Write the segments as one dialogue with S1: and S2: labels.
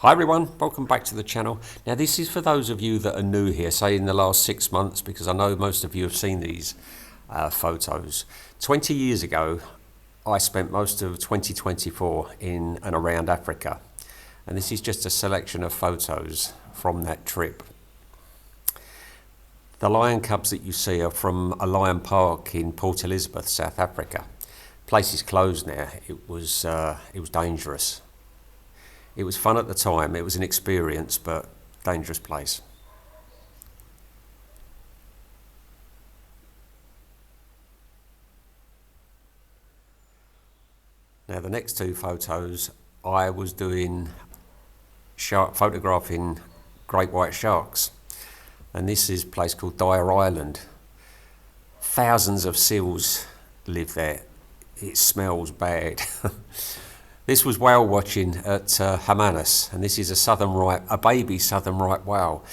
S1: Hi everyone, welcome back to the channel. Now this is for those of you that are new here, say in the last 6 months, because I know most of you have seen these photos. 20 years ago, I spent most of 2024 in and around Africa. And this is just a selection of photos from that trip. The lion cubs that you see are from a lion park in Port Elizabeth, South Africa. Place is closed now. It was dangerous. It was fun at the time, it was an experience, but dangerous place. Now the next two photos, I was doing photographing great white sharks. And this is a place called Dyer Island. Thousands of seals live there. It smells bad. This was whale watching at Hermanus, and this is a baby southern right whale.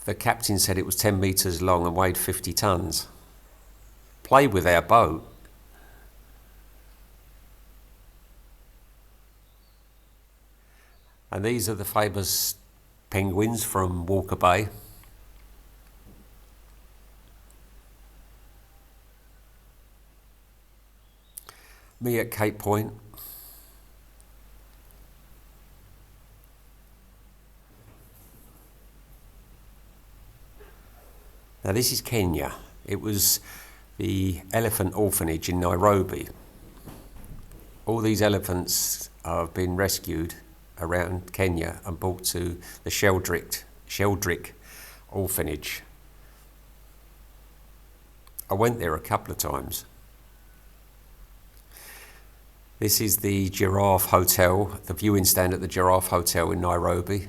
S1: The captain said it was 10 metres long and weighed 50 tonnes. Played with our boat. And these are the famous penguins from Walker Bay. Me at Cape Point. Now this is Kenya. It was the elephant orphanage in Nairobi. All these elephants have been rescued around Kenya and brought to the Sheldrick orphanage. I went there a couple of times. This is the Giraffe Hotel, the viewing stand at the Giraffe Hotel in Nairobi.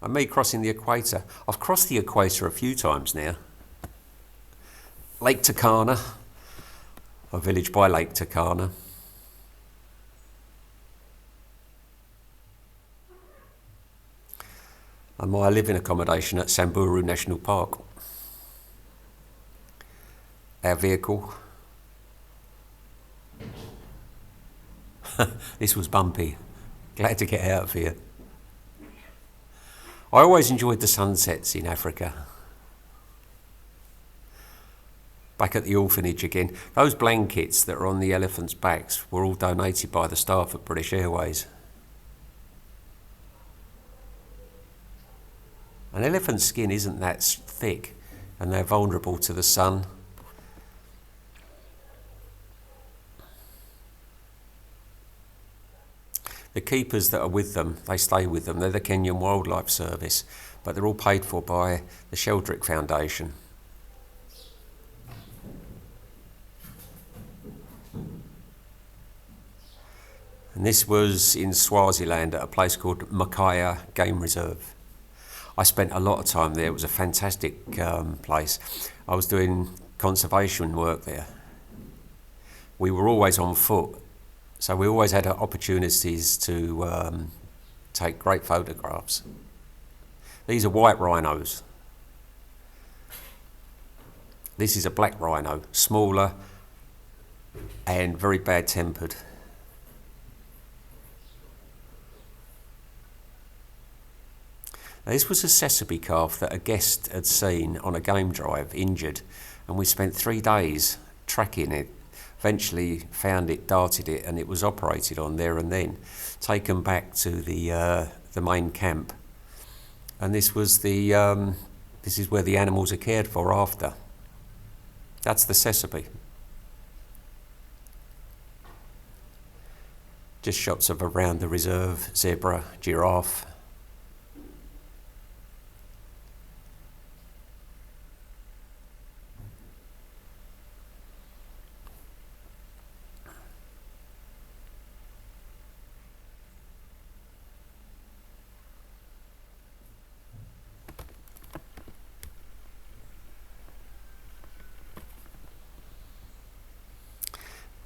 S1: And me crossing the equator. I've crossed the equator a few times now. Lake Turkana, a village by Lake Turkana. And my living accommodation at Samburu National Park. Our vehicle. This was bumpy. Glad to get out of here. I always enjoyed the sunsets in Africa. Back at the orphanage again. Those blankets that are on the elephants' backs were all donated by the staff at British Airways. An elephant's skin isn't that thick and they're vulnerable to the sun. The keepers that are with them, they stay with them. They're the Kenyan Wildlife Service, but they're all paid for by the Sheldrick Foundation. And this was in Swaziland at a place called Makaya Game Reserve. I spent a lot of time there. It was a fantastic place. I was doing conservation work there. We were always on foot. So we always had opportunities to take great photographs. These are white rhinos. This is a black rhino, smaller and very bad-tempered. Now, this was a Sesame calf that a guest had seen on a game drive, injured, and we spent 3 days tracking it. Eventually found it, darted it, and it was operated on there and then, taken back to the main camp. And this is where the animals are cared for after. That's the Sesame. Just shots of around the reserve, zebra, giraffe.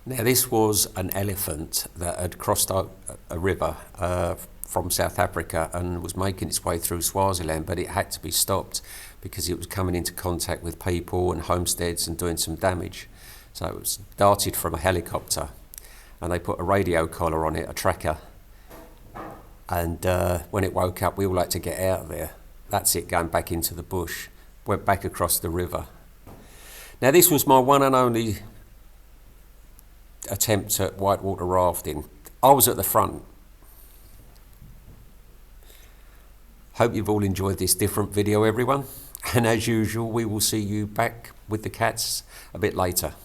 S1: Now this was an elephant that had crossed a river from South Africa and was making its way through Swaziland, but it had to be stopped because it was coming into contact with people and homesteads and doing some damage. So it was darted from a helicopter, and they put a radio collar on it, a tracker, and when it woke up, we all had to get out of there. That's it, going back into the bush, went back across the river. Now this was my one and only attempt at whitewater rafting. I was at the front. Hope you've all enjoyed this different video, everyone. And as usual, we will see you back with the cats a bit later.